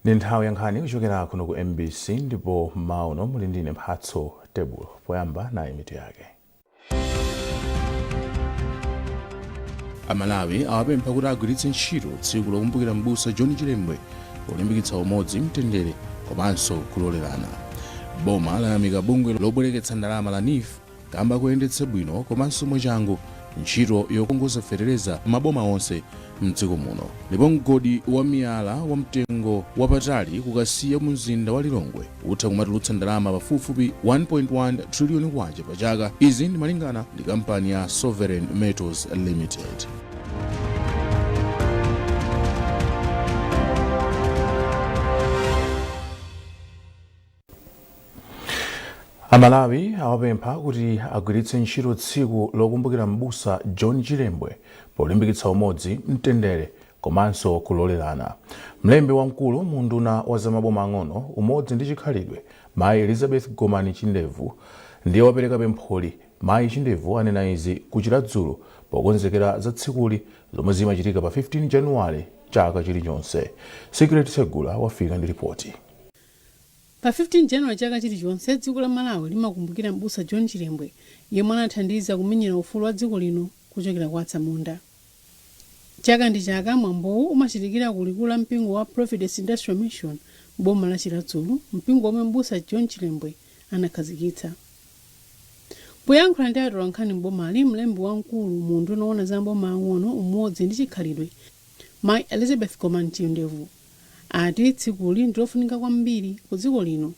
Ndi nthawi ya nkhani kuchokera kuno ku MBC ndipo mauno muli ndine Mphatso Tebulo. Poyamba nayi mitu yake. Amalawi awapempha kuti agwiritse ntchito tsiku lokumbukira m'busa John Chilembwe polimbikitsa umodzi, mtendere komanso kulolerana. Boma layamika bungwe lobwereketsa ndalama la NIF kamba kuyendetsa bwino komanso mwachangu ntchito yokongoza fetereza maboma onse mdziko muno. Ndipo mgodi wa miyala wa mtengo wapatali kukasiya mu mzinda wa Lilongwe utha kumatulutsa ndalama pafupifupi 1.1 trillion kwacha pa chaka. Izi ndi malingana ndi kampani ya Sovereign Metals Limited. Amalawi awapempha kuti agwiritse ntchito tsiku lokumbukira m'busa John Chilembwe polimbikitsa umodzi, mtendere komanso kulolerana. Mlembi wamkulu mu nduna wa zamaboma ang'ono, umodzi ndi chikhalidwe, Mayi Elizabeth Gomani Chindevu ndiye wapereka pempholi. Mayi Chindevu anena izi kuchiladzulo pokonzekera za tsikuli zomwe zimachitika pa 15 Januwale chaka chilichonse. Secret Segula wafika ndi ripoti. Pa 15 January chaka chilichonse dziko la Malawi limakumbukira m'busa John Chilembwe yemwe anathandiza kumenyera ufulu wa dziko lino kuchokera kwa atsamunda. Chaka ndi chaka mwambowu umachitikira kulikulu la mpingo wa Providence Industrial Mission boma la Chiladzulo, mpingo omwe m'busa John Chilembwe anakhazikitsa. Poyankhula ndi atolankhani m'bomali, mlembi wamkulu mu nduna wa zamaboma ang'ono, umodzi ndi chikhalidwe, Mayi Elizabeth Gomani Chindevu ati tsikuli ndilofunika kwambiri ku dziko lino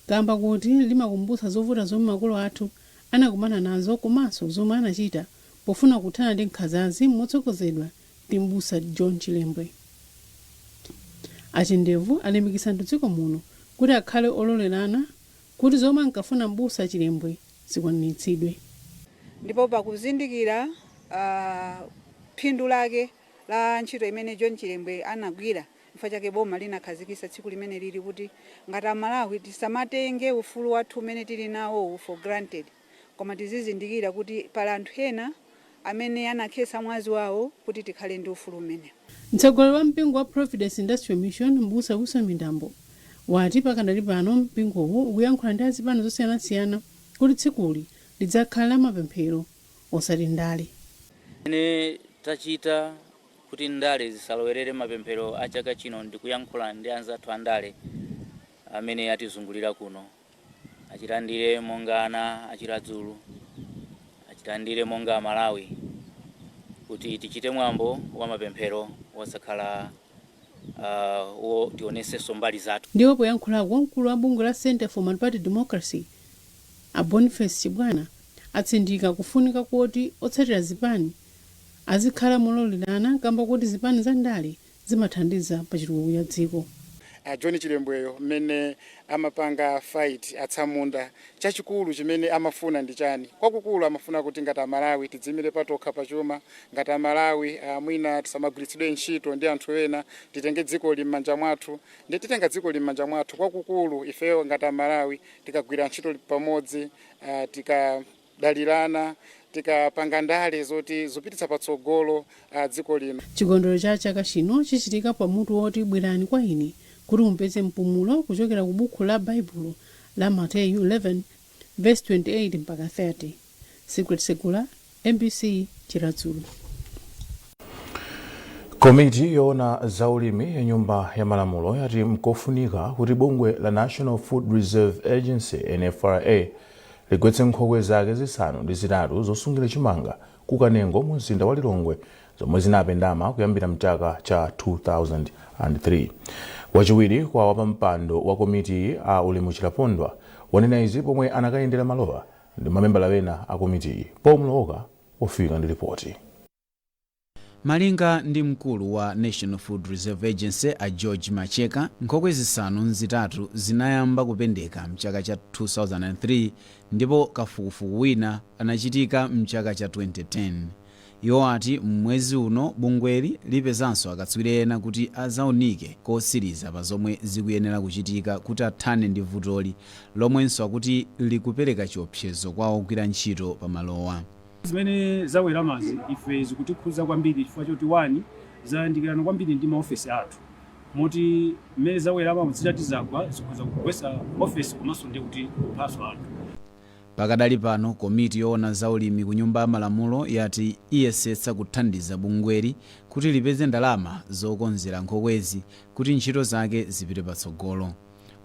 kamba kuti limakumbutsa zovuta zomwe makolo athu anakumana nazo komanso zomwe anachita pofuna kuthana ndi nkhanza motsogozedwa ndi m'busa John Chilembwe. Achindevu alimbikitsa dziko muno kuti akhale ololerana kuti zomwe ankafuna m'busa Chilembwe zikwaniritsidwe. Ndipo pakuzindikira phindu lake la ntchito imene John Chilembwe anagwira, chifukwa chake boma linakhazikitsa tsiku limene lili kuti ngati Amalawi tisamatenge ufulu wathu umene tili nawo for granted, koma tizizindikira kuti pali anthu ena amene anakhetsa mwazi wawo kuti tikhale ndi ufulu umene. Mtsogoleri wa mpingo wa Providence Industrial Mission m'busa Wilson Mindambo wati pakadali pano mpingowo ukuyankhula ndi azipano zosiyanasiyana kuti tsikuli lidzakhala mapemphero osati ndale. Ine tachita kuti ndale zisalowerere mapemphero a chaka chino ndi kuyankhula ndi anzathu andale amene atizungulira kuno, achilandire monga ana achiladzulo, achilandire monga Amalawi, kuti tichite mwambo wa mapemphero wasakhala tionesenso mbali zathu. Ndipo poyankhulako wamkulu wa bungwe la Center for Multi-Party Democracy a Boniface Chibwana atsindika kufunika kuti otsatira zipani azikhala mololerana kamba kuti zipani za ndale zimathandiza pa chitukuko cha dziko. John Chilembweyo mmene amapanga fight atsamunda, chachikulu chimene amafuna ndi chani? Kwakukulu amafuna kuti ngati Amalawi tidzimire patokha pachuma, ngati Amalawi mwina tisamagwiritsidwe ntchito ndi anthu ena, titenge dziko limanja mwathu. Ndi titenga dziko limanja mwathu, kwakukulu ifeyo ngati Amalawi tikagwira ntchito pamodzi, tikadalirana, tikapanga ndale zoti zopititsa patsogolo dziko lino. Chikondwerero cha chaka chino chichitika pamutu woti bwerani kwa ine kuti mupeze mpumulo kuchokera ku buku la Baibulo la Mateyu 11 verse 28 mpaka 30. Secret Segula, MBC Chiladzulo. Komiti yoona zaulimi ya nyumba ya malamulo yati mkofunika kuti bungwe la National Food Reserve Agency NFRA ligwetse nkhokwe zake zisanu ndi zitatu zosungira chimanga kukanengo mu mzinda wa Lilongwe zomwe zinapendama kuyambira mchaka cha 2003. Wachiwiri kwa wapampando wa komiti a Ulemu Chilapondwa wanena izi pomwe anakayendera malowa ndi mamembala wena a komiti. Pomloka wafika ndi ripoti. Malinga ndi mkulu wa National Food Reserve Agency a George Macheka, nkhokwe zisanu nzitatu zinayamba kupendeka mchaka cha 2003 ndipo kafukufuku wina anachitika mchaka cha 2010. Iwo ati mwezi uno bungweli lipezanso akatswiri ena kuti azaunike kosiriza pa zomwe zikuyenera kuchitika kuti athane ndi vutoli lomwenso akuti likupereka chiopsezo kwa ogwira ntchito pa malowa. Zimene zawelamazi ife zikutikhuza kwambiri chifukwa choti wani zayandikirana kwambiri ndi maofesi athu. muti mmene zawerapa muzitati zagwa zikhoza kugwetsa ofesi komanso ndi kuti kuphaso anthu. Pakadali pano komiti yoona za ulimi ku nyumba ya malamulo yati iyesetsa kuthandiza bungweli kuti lipeze ndalama zokonzera nkhokwezi kuti ntchito zake zipite patsogolo.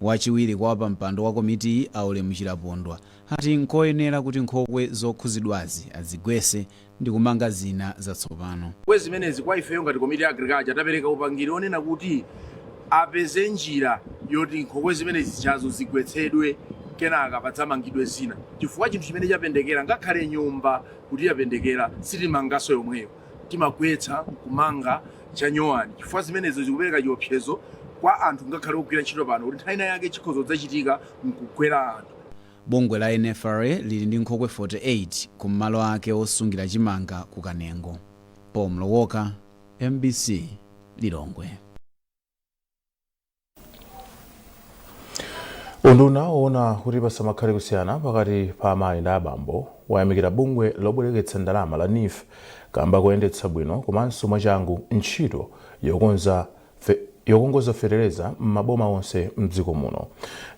Wachiwiri kwa pampando wa komiti Aulemu Chilapondwa ati nkoyenera kuti nkhokwe zokhuzidwazi azigwese ndi kumanga zina zatsopano. Kwezi zimenezi kwa ifeyo ngati komiti ya agriculture tapereka upangiri onena kuti apeze njira yoti nkhokwe zimenezi chazo zigwetsedwe kenaka padzamangidwe zina, chifukwa chinthu chimene chapendekera ngakhale nyumba kuti yapendekera sitimangaso yomweyo, timagwetsa kumanga chanyowani, chifukwa zimenezo zikupereka chiopsezo kwa anthu ngakhale kugwira ntchito pano kuti nthawi yake chikhozo dzachitika mkugwera anthu. Bungwe la NFRA lili ndi nkhokwe 48 ku malo ake osungira chimanga ku Kanengo. Paul Mlowoka, MBC, Lilongwe. Unduna woona kuti pasamakhale kusiyana pakati pa amayi ndi abambo wayamikira bungwe lobwereketsa ndalama la NIF kamba koyendetsa bwino komanso mwachangu ntchito yokongoza fetereza m'maboma onse mdziko muno.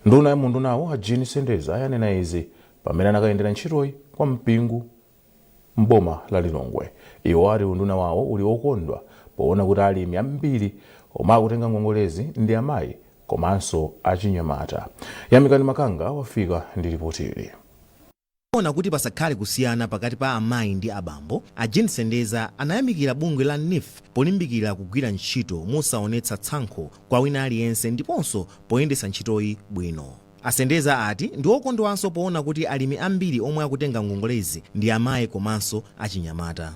Nduna ya mundunawo Jean Sendeza yanena izi pamene anakayendera ntchitoyi kwa mpingu m'boma la Lilongwe. Iwo ati unduna wawo uli wokondwa poona kuti alimi ambiri omwe akutenga ngongolezi ndi amayi komanso achinyamata. Yamikani Makanga wafika ndi ripoti ili. Ona kuti pasakhale kusiyana pakati pa amayi ndi abambo, Jean Sendeza anayamikira bungwe la NIF polimbikira kugwira ntchito mosaonetsa tsankho kwa wina aliyense ndiponso poyendetsa ntchitoyi bwino. Asendeza ati ndi okondwanso poona kuti alimi ambiri omwe akutenga ngongolezi ndi amayi komanso achinyamata.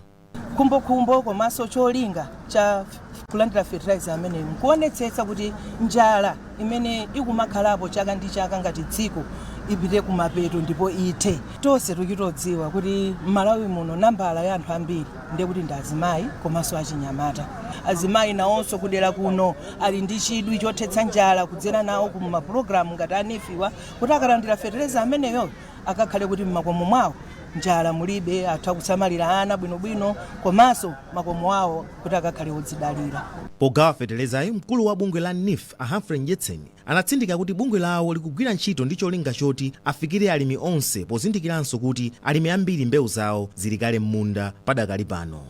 Kumbokumbo komanso cholinga cha kulandira fertilizer amene nkuonetsetsa kuti njala imene ikumakhalapo chaka ndi chaka ngati dziko ipite kumapeto ndipo ithe. Tonse tikitodziwa kuti m'Malawi muno nambala ya anthu ambiri ndiye kuti ndi azimayi komanso achinyamata. Azimayi nawonso kudera kuno ali ndi chidwi chothetsa njala kudzera nawo ku mapulogalamu ngati anifiwa kuti akalandira fertilizer ameneyo akakhale kuti m'makomo mwawo njala mulibe, atha kusamalira ana bwinobwino komanso makomo awo kuti akakhale odzidalira. Pogawa fertilizer, mkulu wa bungwe la NIF Humphrey Jetson anatsindika kuti bungwe lawo likugwira ntchito ndi cholinga choti afikire alimi onse pozindikiranso kuti alimi ambiri mbewu zawo zili kale m'munda padakali pano.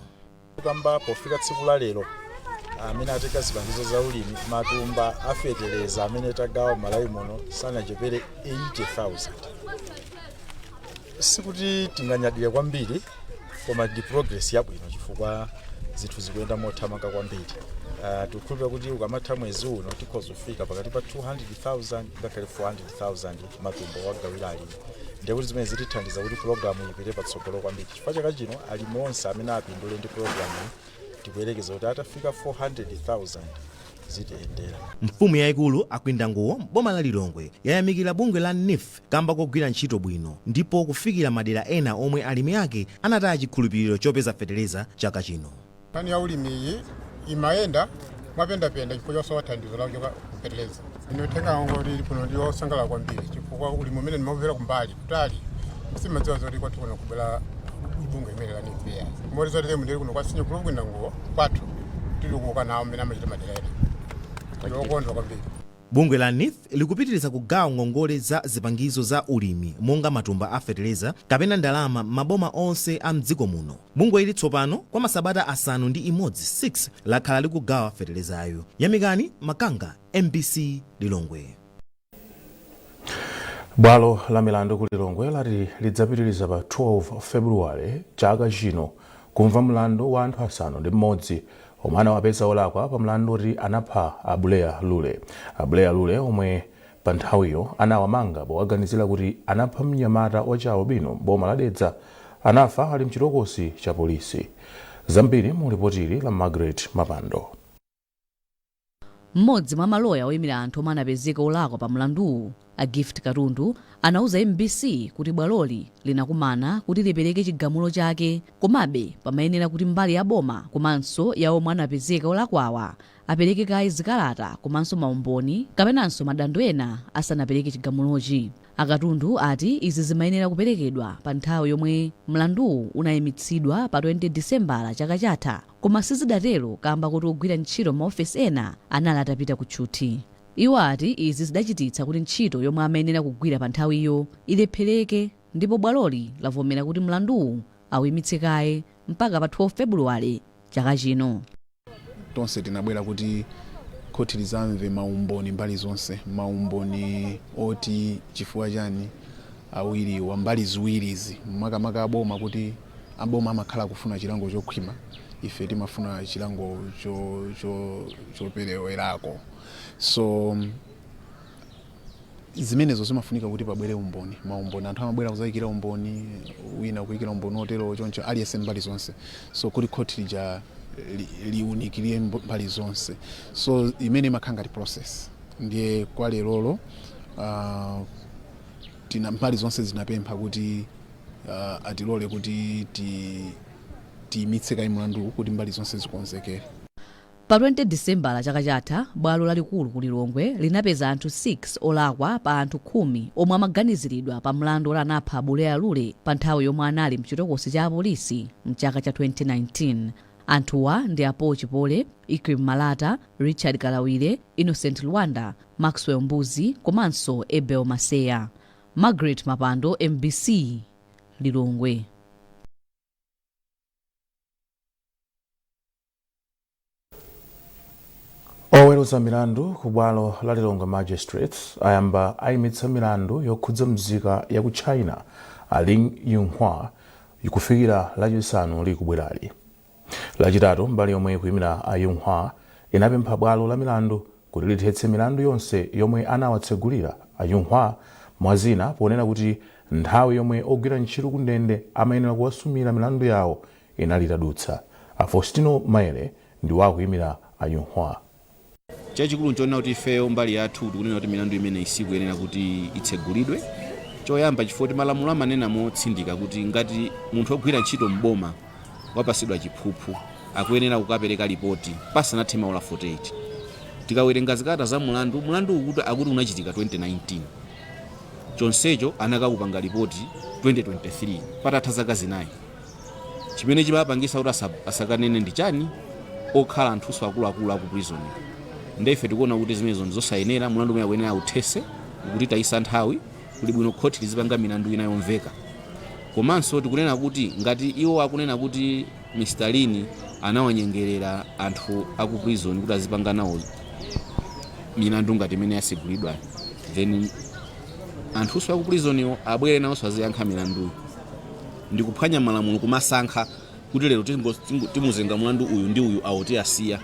Kamba pofika tsiku la lero amene ateka zipangizo za ulimi matumba a fertilizer amene tagawa Malawi muno sanachepere 80,000. Sikuti tinganyadire kwambiri koma ndi progress yabwino chifukwa zithu zikuyenda mothamanga kwambiri. Tukhulupira kuti ukamatha mwezi uno tikhoza kufika pakati pa 200,000 ngakhale 400,000 matumba wagawira alimi. Ndiye kuti zimene zitithandiza kuti programu ipite patsogolo kwambiri. Chifukwa chaka chino alimi onse amene apindule ndi programu tikuyelekeza kuti atafika 400,000 zitiyendera. Mfumu yayikulu akwinda nguwo boma la Lilongwe yayamikira bungwe la NIF kamba kogwira ntchito bwino ndipo kufikira madera ena omwe alimi ake anataya chikhulupiriro chopeza fertilizer chaka chino. Pani ya ulimi iyi imayenda mwapendapenda chifukwa chosowa thandizo la fertilizer. Inotenga ngongole kuno ndi osangala kwambiri chifukwa ulimi umene ndimapera kumbali kutali simadziwa zoti kwati kuno kubwera bungwe imene la NIF ya. Mbori zoti zemu ndiri kuno kwasinye kulokwinda nguwo kwathu tili kuoka nawo mmene amachita madera ena. Bungwe la NIF likupitiriza kugawa ngongole za zipangizo za ulimi monga matumba a fertilizer kapena ndalama maboma onse a mdziko muno. Bungwe ili tsopano kwa masabata asanu ndi imodzi 6 lakhala likugawa fertilizer ayo. Yamikani Makanga, MBC, Lilongwe. Bwalo la milandu ku Lilongwe lati lidzapitiriza pa 12 Februwale chaka chino kumva mlandu wa anthu asanu ndi mmodzi omwe anawapeza olakwa pa mlandu oti anapha Abuleya Lule. Abuleya Lule omwe pa nthawiyo anawamanga powaganizira kuti anapha mnyamata wachawo bino boma la Dedza anafa ali mchitokosi cha polisi. Zambiri mu ripotili la Margaret Mapando. Mmodzi mwa maloya oyimira anthu omwe anapezeka olakwa pa mlanduwu, a Gift Katundu, anauza MBC kuti bwaloli linakumana kuti lipereke chigamulo chake komabe pamayenera kuti mbali ya boma komanso ya omwe anapezeka olakwawa apereke kaye zikalata komanso maumboni kapenanso madandaulo ena asanapereke chigamulochi. Akatundu ati izi zimayenera kuperekedwa pa nthawi yomwe mlanduwu unayimitsidwa pa 20 Disembala chaka chatha, koma sizidatero kamba kuti ogwira ntchito maofesi ena anali atapita kutchuthi. Iwo ati izi zidachititsa kuti ntchito yomwe amayenera kugwira pa nthawiyo ilephereke, ndipo bwaloli lavomera kuti mlanduwu awuyimitse kaye mpaka pa 12 Februwale chaka chino. Tonse tinabwera kuti khoti lizamve maumboni mbali zonse, maumboni oti chifukwa chani awiri wa mbali ziwirizi makamaka aboma, kuti aboma amakhala kufuna chilango chokhwima, ife timafuna chilango choperewerako. So zimenezo zimafunika kuti pabwere umboni, maumboni anthu amabwera kuzayikira umboni, wina kuyikira umboni otero choncho aliyense mbali zonse. So kuti khoti lija liunikire mbali zonse, so imene imakhanga process ndiye kwa lerolo tina mbali zonse zinapempha kuti atilole kuti tiyimitse kaye mlandu kuti mbali zonse zikonzekere. Pa 20 Disembala chaka chatha, bwalo lalikulu ku Lilongwe linapeza anthu 6 olakwa pa anthu 10 omwe amaganiziridwa pa mlandu oti anapha abule alule pa nthawi yomwe anali mchitokosi cha apolisi mchaka cha 2019. Anthuwa ndi Apo Chipole, Ikrim Malata, Richard Kalawire, Innocent Lwanda, Maxwell Mbuzi komanso Abel Maseya. Margaret Mapando, MBC, Lilongwe. Oweruza milandu ku bwalo la Lilongwe Magistrates ayamba ayimitsa milandu yokhudza mzika ya ku China Ling Yunhua ikufikira lachisanu likubwerali. Lachitatu mbali yomwe kuyimira a Yunhua inapempha bwalo la milandu kuti lithetse milandu yonse yomwe anawatsegulira a Yunhua, mwazina ponena kuti nthawi yomwe ogwira ntchito ku ndende amayenera kuwasumira milandu yawo inali itadutsa. A Faustino Maele ndi wakuyimira a Yunhua. Chachikulu nchona kuti ifeyo mbali yathu tikunena kuti milandu imene isikuyenera kuti itsegulidwe. Choyamba chifukwa kuti malamulo amanena motsindika kuti ngati munthu ogwira ntchito mboma wapasidwa chiphuphu akuyenera kukapereka ripoti pasanathe maola 48. Tikawerenga zikalata za mulandu ukuti akuti unachitika 2019. Chonsecho anakakupanga ripoti 2023 patatha zaka zinayi. Chimene chimapangisa kuti asakanene ndi chani okhala anthuso akuluakulu aku prison. Ndefe tikuona kuti zimenezo ndizosayenera, mulandu umene akuyenera uthese kuti tayisa nthawi kuti bwino khoti lizipanga milandu ina yomveka. Komanso tikunena kuti ngati iwo akunena kuti Mr. Lini anawanyengerera anthu aku prison kuti azipanga nawo milandu ngati imene yasegulidwa, then anthuso aku prison yo abwere nawonso aziyankha milandu. Ndi kuphwanya malamulo kumasankha kuti lero timuzenga mulandu uyu ndi uyu awoti asiya.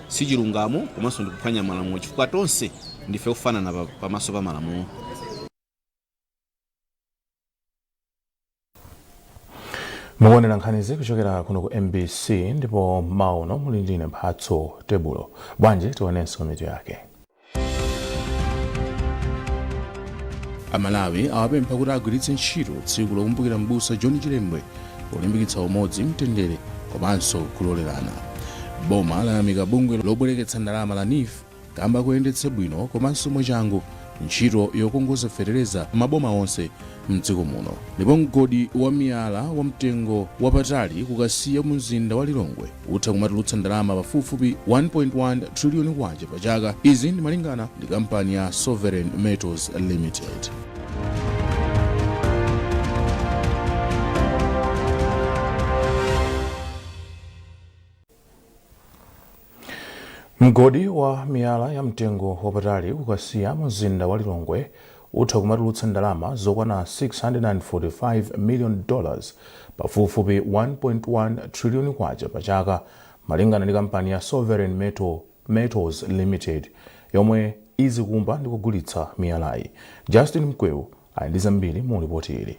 Si chilungamo komanso ndi kuphwanya malamulo chifukwa tonse ndife kufanana pamaso pa malamulo. Mukuonera nkhanizi kuchokera kuno ku MBC ndipo mauno muli ndine Mphatso Tebulo. Bwanji tionenso mitu yake. Amalawi awapempha kuti agwiritse ntchito tsiku lokumbukira m'busa John Chilembwe polimbikitsa umodzi, mtendere komanso kulolerana. Boma layamika bungwe lobwereketsa ndalama la NIF kamba kuyendetsa bwino komanso mwachangu ntchito yokongoza fetereza maboma onse mdziko muno. Ndipo mgodi wa miyala wa mtengo wapatali kukasiya mu mzinda wa Lilongwe utha kumatulutsa ndalama pafupifupi 1.1 trillion kwacha pa chaka. Izi ndi malingana ndi kampani ya Sovereign Metals Limited. Mgodi wa miyala ya mtengo wapatali kukasiya mu mzinda wa Lilongwe utha kumatulutsa ndalama zokwana $645 million pafupifupi 1.1 trillion kwacha pa chaka, malingana ndi kampani ya Sovereign Metals Limited yomwe izikumba ndi kugulitsa miyalayi. Justin Mkweu ali ndi zambiri mu ripoti ili.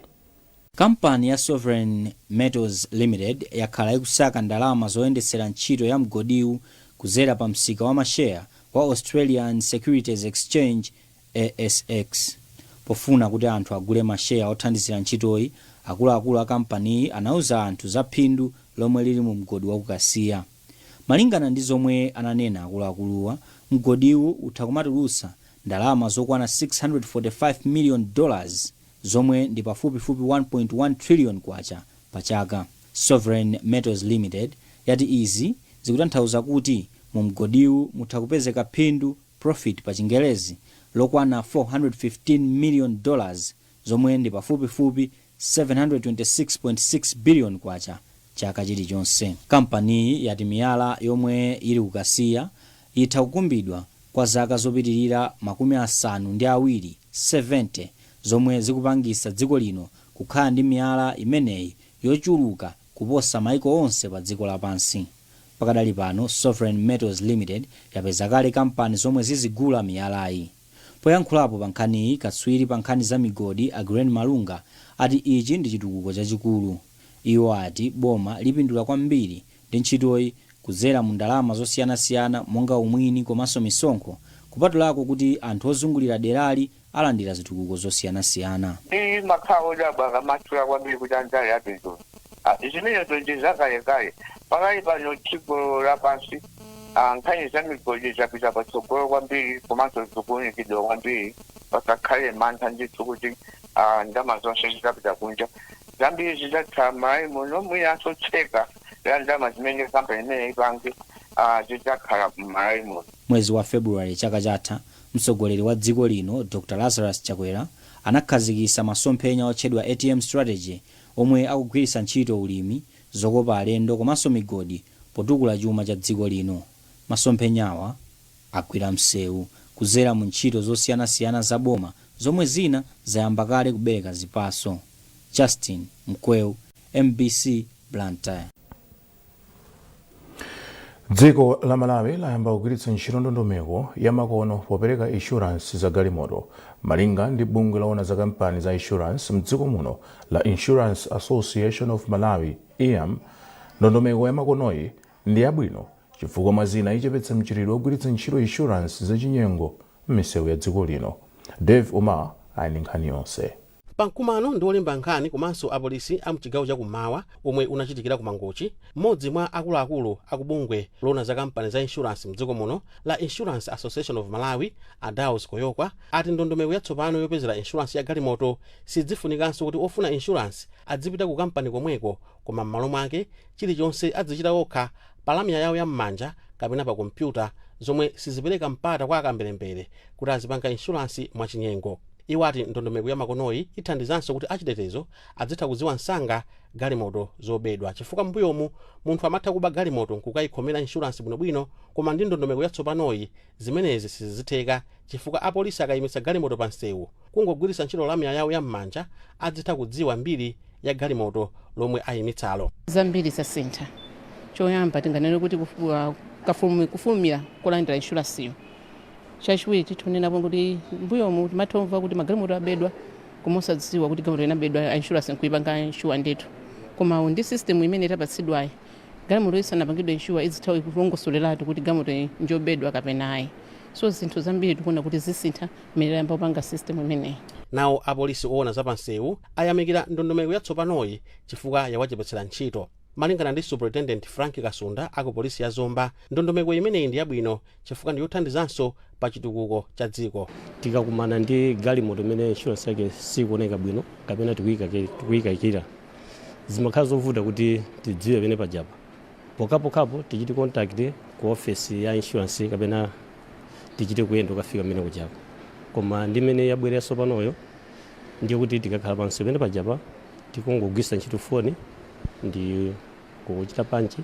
Kampani ya Sovereign Metals Limited yakhala ikusaka ndalama zoyendetsera ntchito ya mgodiwu kuzera pa msika wa mashare wa Australian Securities Exchange ASX. Pofuna kuti anthu agule mashare othandizira ntchitoyi, akuluakulu a kampani anauza anthu za phindu lomwe lili mu mgodi wa kukasiya. malingana ndi zomwe ananena akuluakuluwa, mgodiwu utha kumatulutsa ndalama zokwana $645 million zomwe ndi pafupifupi 1.1 trillion kwacha pa chaka. Sovereign Metals Limited yati izi zikutanthauza kuti mu mgodiwu mutha kupezeka phindu profit pa Chingelezi lokwana $415 million zomwe ndi pafupifupi 726.6 billion kwacha chaka chilichonse. Kampani yati miyala yomwe ili kukasiya itha kukumbidwa kwa zaka zopitirira 70 70 zomwe zikupangisa dziko lino kukhala ndi miyala imeneyi yochuluka kuposa maiko onse pa dziko lapansi. Pakadali pano Sovereign Metals Limited yapeza kale kampani zomwe zizigula miyalayi. Poyankhulapo pa nkhaniyi, katswiri pa nkhani za migodi Agren Malunga ati ichi ndi chitukuko chachikulu. Iwo ati boma lipindula kwambiri ndi ntchitoyi kudzera mu ndalama zosiyanasiyana monga umwini komanso misonkho, kupatulako kuti anthu ozungulira derali alandira zitukuko zosiyanasiyana. Ndi makhawo labwa kamatula kwambiri kuti anjali apindulo. Zimene tonjezakayekaye pakali pano dziko lapansi nkhani za migodi zapita patsogolo kwambiri komanso zikuunikidwa kwambiri pasakhale mantha ndithu kuti ndalama zonse zikapita kunja. Zambiri zidzakhala m'malawi muno mwinanso tseka la ndalama zimene kampani imene ipange zidzakhala m'malawi muno. Mwezi wa Februwale chaka chatha, mtsogoleri wa dziko lino Dr. Lazarus Chakwera anakhazikitsa masomphenya otchedwa ATM strategy omwe akugwiritsa ntchito ulimi, zokopa alendo komanso migodi potukula chuma cha dziko lino. Masomphenyawa agwira msewu kudzera mu ntchito zosiyanasiyana za boma zomwe zina zayamba kale kubereka zipatso. Justin Mkweu, MBC Blantyre. Dziko la Malawi layamba kugwiritsa ntchito ndondomeko ya makono popereka insurance za galimoto malinga ndi bungwe laona za kampani za insurance mdziko muno la Insurance Association of Malawi IAM. Ndondomeko ya makonoyi ndi yabwino chifukwa mwazina ichepetsa mchitidwe wogwiritsa ntchito insurance zachinyengo m'misewu ya dziko lino. Dave Umar ali ndi nkhani yonse. Pamkumano ndi olemba nkhani komanso apolisi a mchigawo chakummawa omwe unachitikira ku Mangochi, mmodzi mwa akuluakulu akubungwe loona za kampani za insurance mdziko muno la Insurance Association of Malawi Adaus Koyokwa ati ndondomeko yatsopano yopezera insurance ya galimoto sidzifunikanso kuti ofuna insurance adzipita ku kampani komweko, koma m'malo mwake chilichonse adzichita okha pa lamya yawo ya m'manja kapena pa kompyuta, zomwe sizipereka mpata kwa akambelembere kuti azipanga insurance mwachinyengo. Iwo ati ndondomeko ya makonoyi ithandizanso kuti achitetezo adzitha kudziwa msanga galimoto zobedwa, chifukwa mbuyomu munthu amatha kuba galimoto nkukayikhomera insurance bwinobwino, koma ndi ndondomeko yatsopanoyi zimenezi sizitheka chifukwa apolisi akayimitsa galimoto pa msewu kungogwiritsa ntchito lamya yawo ya m'manja adzitha kudziwa mbiri ya galimoto lomwe ayimitsalo. Zambiri zasintha. Choyamba tinganene kuti kufulumira kulandira insurance iyo. Chachiwiri titonena kuti mbuyomu timathomva kuti magalimoto abedwa kumosadziwa kuti galimoto inabedwa insurance nkuipanga insure ndithu. Koma ndi system imene itapatsidwayi galimoto isanapangidwe insure izithawi kulongosoleratu kuti galimoto njobedwa kapena ayi. So zinthu zambiri tikuona kuti zisintha imene yamba kupanga system imeneyi. Nawo apolisi oona za pansewu ayamikira ndondomeko yatsopanoyi chifukwa yawachepetsera ntchito. Malingana ndi Superintendent Frank Kasunda aku polisi ya Zomba, ndondomeko imeneyi ndi yabwino chifukwa ndi yothandizanso pa chitukuko cha dziko. Tikakumana ndi galimoto imene insurance yake sikuoneka bwino kapena tikuyikayikira, zimakhala zovuta kuti tidziwe pene pajapa. Pokapokapo tichite contact ku office ya insurance kapena tichite kuyenda kufika pamene kujapa. Koma ndi imene yabwera yatsopanoyo ndiye kuti tikakhala pansi pamene pajapa tikungogwiritsa ntchito foni ndi kuchita panchi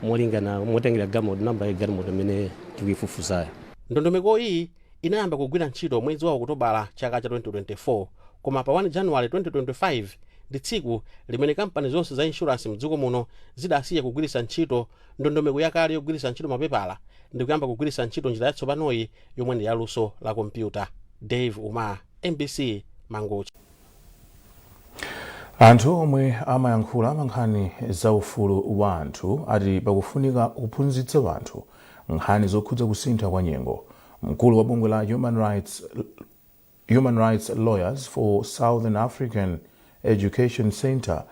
molingana motengera galimoto namba ya galimoto imene tikuyifufuzayo. Ndondomeko iyi inayamba kugwira ntchito mwezi wa Okutobala chaka cha 2024, koma pa 1 Januwale 2025 ndi tsiku limene kampani zonse za insurance mdziko muno zidasiya kugwiritsa ntchito ndondomeko yakale yogwiritsa ntchito mapepala ndi kuyamba kugwiritsa ntchito njira yatsopanoyi yomwe ndi yaluso la kompyuta. Dave Umar, MBC Mangochi. Anthu omwe amayankhula mankhani za ufulu wa anthu ati pakufunika kuphunzitsa wanthu nkhani zokhudza kusintha kwa nyengo. Mkulu wa bungwe la Human Rights Lawyers for Southern African Education Center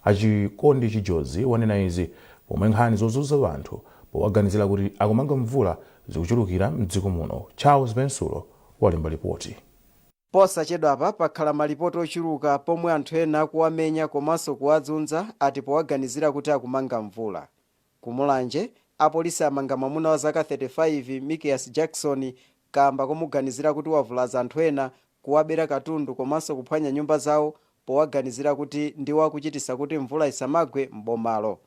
Achikondi Chijozi wanena izi pomwe nkhani zozunza wanthu powaganizira kuti akumanga mvula zikuchulukira mdziko muno. Charles Bensulo walemba ripoti. Posachedwapa pakhala malipoti ochuluka pomwe anthu ena akuwamenya komanso kuwadzunza ati powaganizira kuti akumanga mvula. Kumulanje apolisi amanga mwamuna wa zaka 35 Mikias Jackson kamba komuganizira kuti wavulaza anthu ena, kuwabera katundu komanso kuphwanya nyumba zawo powaganizira kuti ndiwo akuchitisa kuti mvula isamagwe m'bomalo.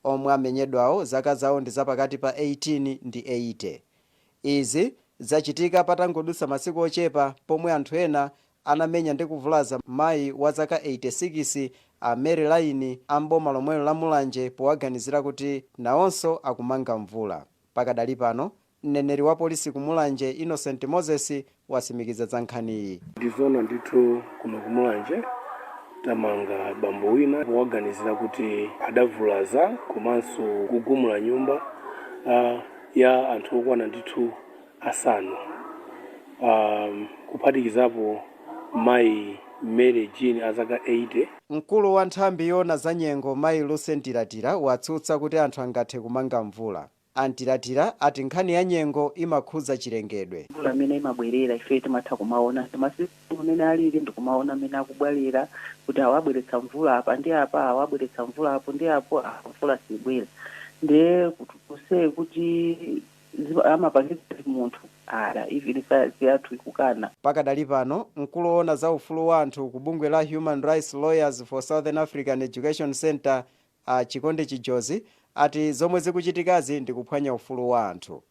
Omwe amenyedwawo zaka zawo ndi zapakati pa 18 ndi 80. Izi zachitika patangodutsa masiku ochepa pomwe anthu ena anamenya ndi kuvulaza mayi wa zaka 86 a Mary Line amboma lomwelo la Mulanje powaganizira kuti nawonso akumanga mvula. Pakadali pano mneneri wa polisi kumulanje Innocent Moses wasimikiza za nkhaniyi. Ndizona ndithu kuno kumulanje tamanga bambo wina powaganizira kuti adavulaza komanso kugumula nyumba ya anthu okwana ndithu asanu. Kuphatikizapo mayi Mary Jean azaka 80. Mkulu wa nthambi yona za nyengo mayi Lucent Tiratira watsutsa kuti anthu angathe kumanga mvula. Antiratira ati nkhani ya nyengo imakhuza chilengedwe. Mvula amene imabwerera ife timatha kumaona, masiku amene alili ndikumaona amene akubwerera kuti awabweretsa mvula apa ndi apa, awabweretsa mvula apo ndi apo, mvula sibwera. Ndiye kuse kuti amapangisa munthu ala even siyathu ikukana. Pakadali pano mkulu wona za ufulu wa anthu ku bungwe la Human Rights Lawyers for Southern African Education Center Chikonde Chijozi ati zomwe zikuchitikazi ndi kuphwanya ufulu wa anthu.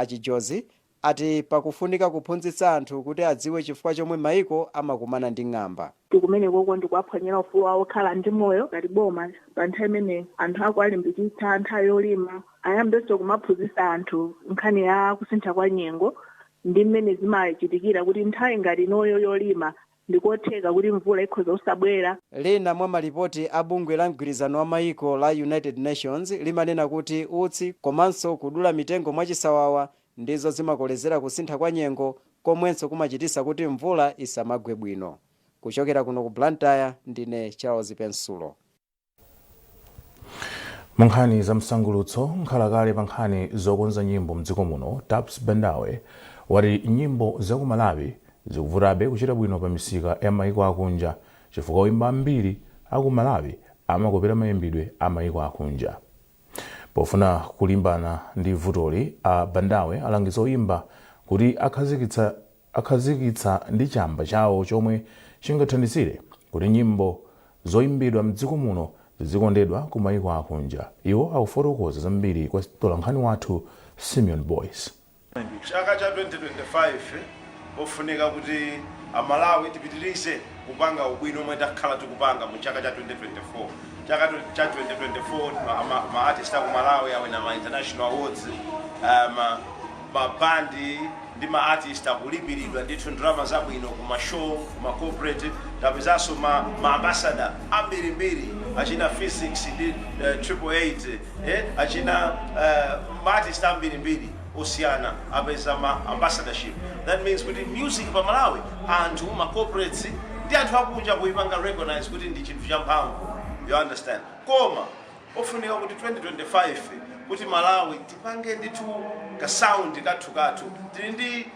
Chijozi ati pakufunika kuphunzitsa anthu kuti adziwe chifukwa chomwe maiko amakumana ndi ng'amba. Kumene koko ndikuwaphwanyira ufulu wawo khala ndi moyo ngati boma pa nthawi imene anthu akuwalimbikitsa nthawi yolima ayambenso kumaphunzitsa anthu nkhani ya kusintha kwa nyengo ndi mmene zimachitikira kuti nthawi ngati inoyo yolima ndikotheka kuti mvula ikhoza kusabwera. Lina mwa malipoti a bungwe la mgwirizano wa maiko la United Nations limanena kuti utsi komanso kudula mitengo mwachisawawa ndizo zimakolezera kusintha kwa nyengo komwenso kumachitisa kuti mvula isamagwe bwino. Kuchokera kuno ku Blantyre ndine Charles Bensulo. Munkhani za msangulutso nkhalakale pa nkhani zokonza nyimbo mdziko muno, Taps Bendawe wati nyimbo za ku Malawi zikuvutabe kuchita bwino pa misika ya maiko akunja chifukwa oyimba ambiri aku Malawi amakopera mayimbidwe a maiko akunja. Pofuna kulimbana ndi vutoli, a Bendawe alangiza oyimba kuti akhazikitsa ndi chamba chawo chomwe chingathandizire kuti nyimbo zoyimbidwa mdziko muno zizikondedwa ku maiko akunja. Iwo akufotokoza zambiri kwa mtolankhani wathu Simeon Boyce. Chaka cha 2025 pofunika kuti Amalawi tipitirize kupanga ubwino omwe takhala tikupanga mu chaka cha 2024. Chaka cha 2024 ma artists aku Malawi awina ma international awards, ma bandi ndi ma artists akulipiridwa ndithu ndalama zabwino ku ma show, ma corporate, tapezanso ma ambassador ambirimbiri achina Physics ndi 888, achina ma artists ambirimbiri osiyana apeza ma ambassadorship. That means kuti music pa Malawi anthu ma corporates ndi anthu akunja kuipanga recognize kuti ndi chinthu cha mphamvu. You understand? Koma ofunika kuti 2025 kuti Malawi tipange ndithu ka sound kathu tili ndi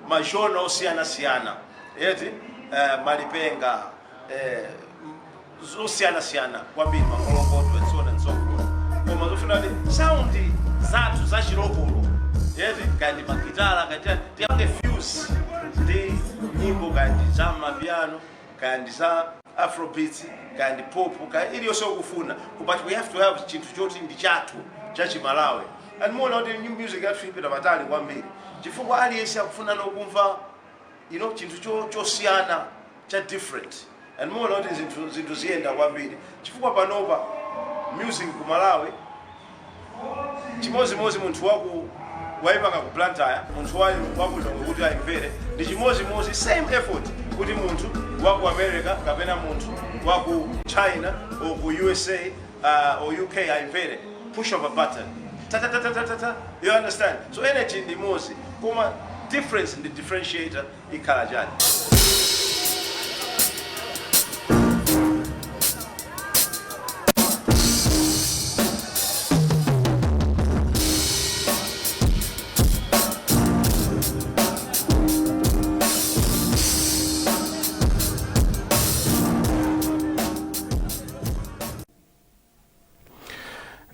majona osiyana yeti malipenga osiyana kwambiri makolongoto and so on and so forth. Koma zofuna kuti sound zathu za chilokolo yeti kandi magitara kandi tiyange fuse ndi nyimbo kandi za mapiano kandi za afrobeats kandi pop kandi iliyonse okufuna, but we have to have chinthu choti ndi chathu cha Malawi. And more now the new music yathu ipita patali kwambiri chifukwa aliyense akufuna nokumva chinthu chosiyana cha different. And more now zinthu ziyenda kwambiri chifukwa panopa music ku Malawi chimozimozi munthu waipanga ku Blantyre, munthu wakulongo kuti ayimvere ndi chimozimozi same effort kuti munthu waku America kapena munthu waku China or ku USA or UK ayimvere. Push of a button. Ta. You understand? So energy in the mozi. Kuma difference in the differentiator ikalajani.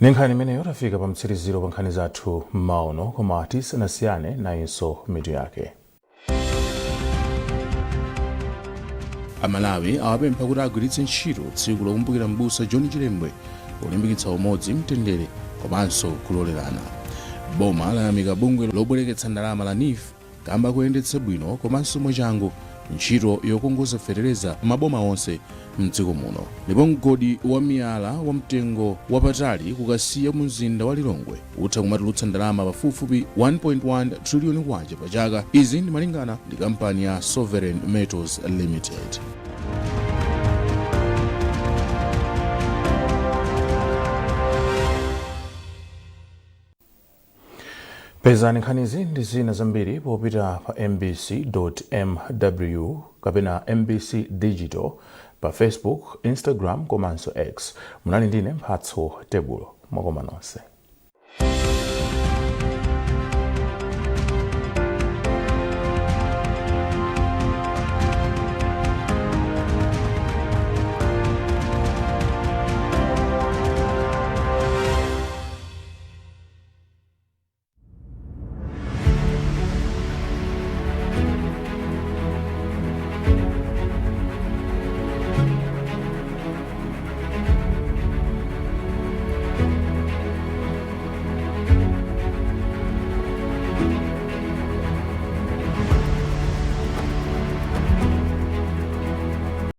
Ndi nkhani imeneyo tafika pa mtsiriziro pa nkhani zathu m'maono, koma tisanasiyane nayinso mitu yake. Amalawi awapempha kuti agwiritse ntchito tsiku lokumbukira m'busa John Chilembwe polimbikitsa umodzi, mtendere komanso kulolerana. Boma layamika bungwe lobwereketsa ndalama la NIF kamba kuyendetsa bwino komanso mwachangu ntchito yokongoza fetereza maboma onse mdziko muno. Ndipo mgodi wa miyala wa mtengo wapatali kukasiya mu mzinda wa Lilongwe utha kumatulutsa ndalama pafupifupi 1.1 trillion kwacha pa chaka. Izi ndi malingana ndi kampani ya Sovereign Metals Limited. Pezani nkhanizi ndi zina zambiri popita pa mbc.mw kapena MBC Digital pa Facebook, Instagram komanso X. Munali ndine Mphatso Tebulo. Mwakoma nonse.